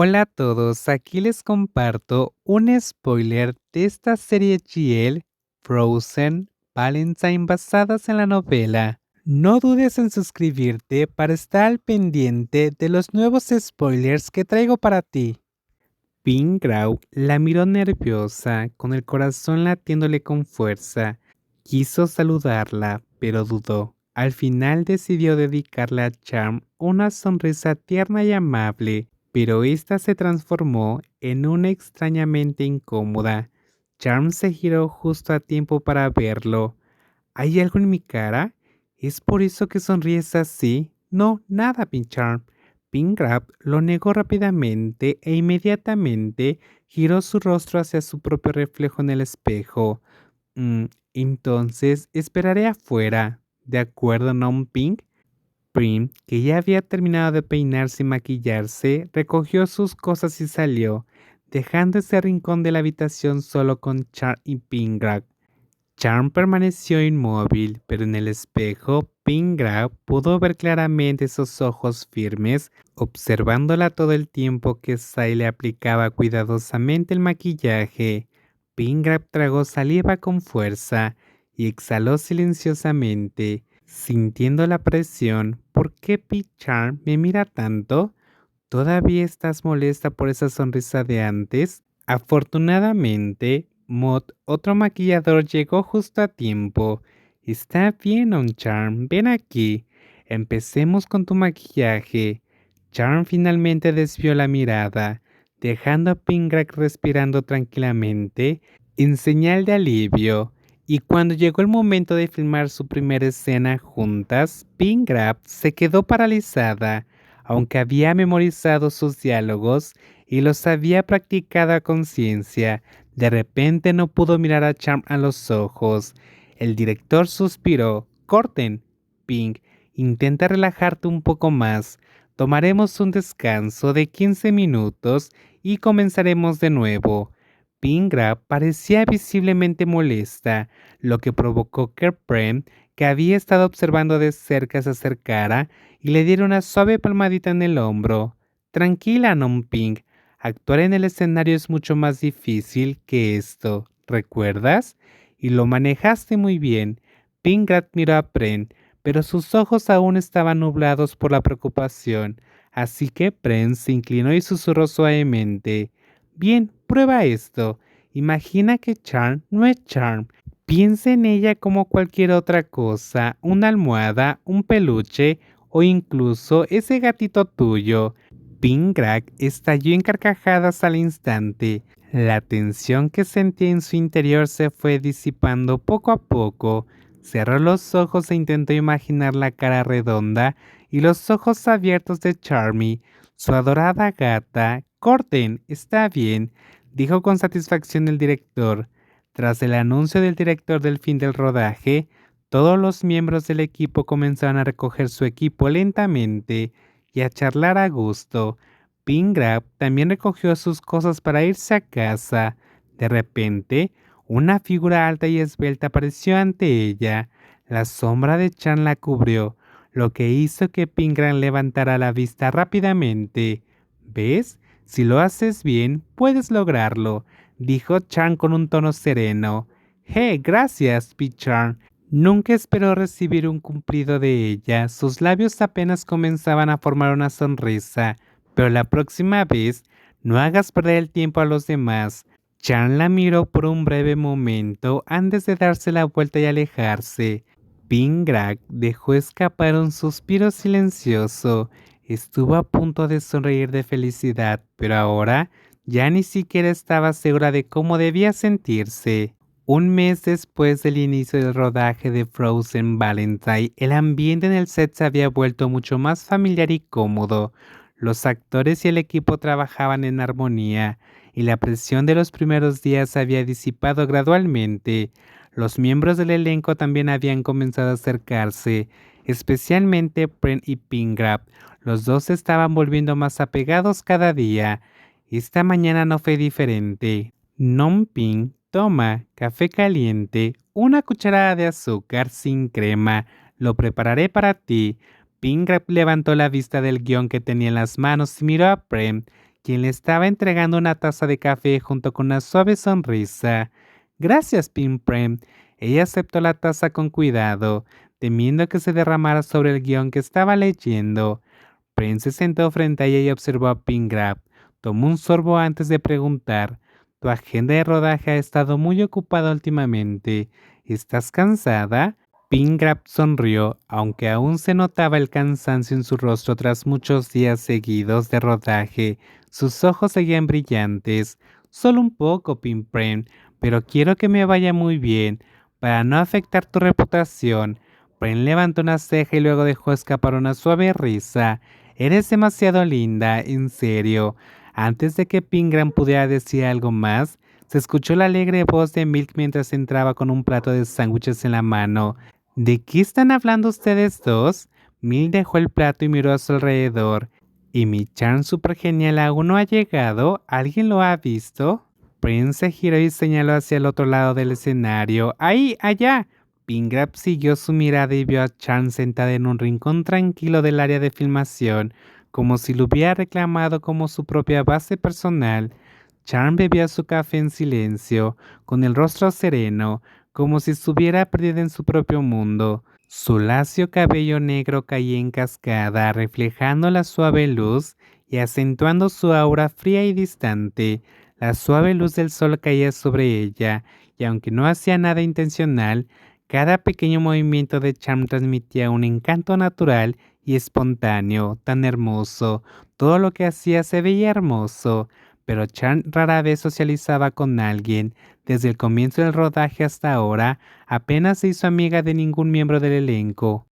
Hola a todos, aquí les comparto un spoiler de esta serie GL Frozen Valentine basadas en la novela. No dudes en suscribirte para estar al pendiente de los nuevos spoilers que traigo para ti. Pink Grau la miró nerviosa, con el corazón latiéndole con fuerza. Quiso saludarla, pero dudó. Al final decidió dedicarle a Charm una sonrisa tierna y amable, pero esta se transformó en una extrañamente incómoda. Charm se giró justo a tiempo para verlo. ¿Hay algo en mi cara? ¿Es por eso que sonríes así? No, nada, Pink Charm. Pink Grab lo negó rápidamente e inmediatamente giró su rostro hacia su propio reflejo en el espejo. "Mm, entonces esperaré afuera, ¿de acuerdo, non Pink?" Prim, que ya había terminado de peinarse y maquillarse, recogió sus cosas y salió, dejando ese rincón de la habitación solo con Char y Pingrab. Charm permaneció inmóvil, pero en el espejo, Pingrab pudo ver claramente esos ojos firmes, observándola todo el tiempo que Sai le aplicaba cuidadosamente el maquillaje. Pingrab tragó saliva con fuerza y exhaló silenciosamente, sintiendo la presión. ¿Por qué Charm me mira tanto? ¿Todavía estás molesta por esa sonrisa de antes? Afortunadamente, Mod, otro maquillador, llegó justo a tiempo. Está bien, Charm, ven aquí. Empecemos con tu maquillaje. Charm finalmente desvió la mirada, dejando a Pingrak respirando tranquilamente, en señal de alivio. Y cuando llegó el momento de filmar su primera escena juntas, Pingrak se quedó paralizada. Aunque había memorizado sus diálogos y los había practicado a conciencia, de repente no pudo mirar a Charm a los ojos. El director suspiró. Corten. Pink, intenta relajarte un poco más. Tomaremos un descanso de 15 minutos y comenzaremos de nuevo. Pingra parecía visiblemente molesta, lo que provocó que Prem, que había estado observando de cerca, se acercara y le diera una suave palmadita en el hombro. Tranquila, Non Ping. Actuar en el escenario es mucho más difícil que esto, ¿recuerdas? Y lo manejaste muy bien. Pingrat miró a Pren, pero sus ojos aún estaban nublados por la preocupación, así que Pren se inclinó y susurró suavemente. Bien, prueba esto. Imagina que Charm no es Charm. Piensa en ella como cualquier otra cosa, una almohada, un peluche o incluso ese gatito tuyo. Pingrak estalló en carcajadas al instante. La tensión que sentía en su interior se fue disipando poco a poco. Cerró los ojos e intentó imaginar la cara redonda y los ojos abiertos de Charmy, su adorada gata. Corten, está bien, dijo con satisfacción el director. Tras el anuncio del director del fin del rodaje, todos los miembros del equipo comenzaron a recoger su equipo lentamente y a charlar a gusto. Pingrab también recogió sus cosas para irse a casa. De repente, una figura alta y esbelta apareció ante ella. La sombra de Chan la cubrió, lo que hizo que Pingrab levantara la vista rápidamente. ¿Ves? Si lo haces bien, puedes lograrlo, dijo Chan con un tono sereno. Gracias, Pichan. Nunca esperó recibir un cumplido de ella. Sus labios apenas comenzaban a formar una sonrisa. Pero la próxima vez, no hagas perder el tiempo a los demás. Chan la miró por un breve momento antes de darse la vuelta y alejarse. Pingrak dejó escapar un suspiro silencioso. Estuvo a punto de sonreír de felicidad, pero ahora ya ni siquiera estaba segura de cómo debía sentirse. Un mes después del inicio del rodaje de Frozen Valentine, el ambiente en el set se había vuelto mucho más familiar y cómodo. Los actores y el equipo trabajaban en armonía, y la presión de los primeros días se había disipado gradualmente. Los miembros del elenco también habían comenzado a acercarse, especialmente Pren y Pingrab. Los dos se estaban volviendo más apegados cada día. Esta mañana no fue diferente. Non Ping, toma café caliente, una cucharada de azúcar sin crema. Lo prepararé para ti. Pingrab levantó la vista del guión que tenía en las manos y miró a Prem, quien le estaba entregando una taza de café junto con una suave sonrisa. Gracias, Pimprem. Ella aceptó la taza con cuidado, temiendo que se derramara sobre el guión que estaba leyendo. Prim se sentó frente a ella y observó a Pingrab. Tomó un sorbo antes de preguntar: «Tu agenda de rodaje ha estado muy ocupada últimamente. ¿Estás cansada?» Pingrab sonrió, aunque aún se notaba el cansancio en su rostro tras muchos días seguidos de rodaje. Sus ojos seguían brillantes. «Solo un poco, Pimpren, pero quiero que me vaya muy bien, para no afectar tu reputación». Pren levantó una ceja y luego dejó escapar una suave risa. «Eres demasiado linda, en serio». Antes de que Pingram pudiera decir algo más, se escuchó la alegre voz de Milk mientras entraba con un plato de sándwiches en la mano. «¿De qué están hablando ustedes dos?» Milk dejó el plato y miró a su alrededor. «¿Y mi charm super genial aún no ha llegado? ¿Alguien lo ha visto?» Prince se giró y señaló hacia el otro lado del escenario. «¡Ahí, allá!» Pingrab siguió su mirada y vio a Charm sentada en un rincón tranquilo del área de filmación, como si lo hubiera reclamado como su propia base personal. Charm bebía su café en silencio, con el rostro sereno, como si estuviera perdida en su propio mundo. Su lacio cabello negro caía en cascada, reflejando la suave luz y acentuando su aura fría y distante. La suave luz del sol caía sobre ella, y aunque no hacía nada intencional, cada pequeño movimiento de Charm transmitía un encanto natural y espontáneo, tan hermoso. Todo lo que hacía se veía hermoso, pero Charm rara vez socializaba con alguien. Desde el comienzo del rodaje hasta ahora, apenas se hizo amiga de ningún miembro del elenco.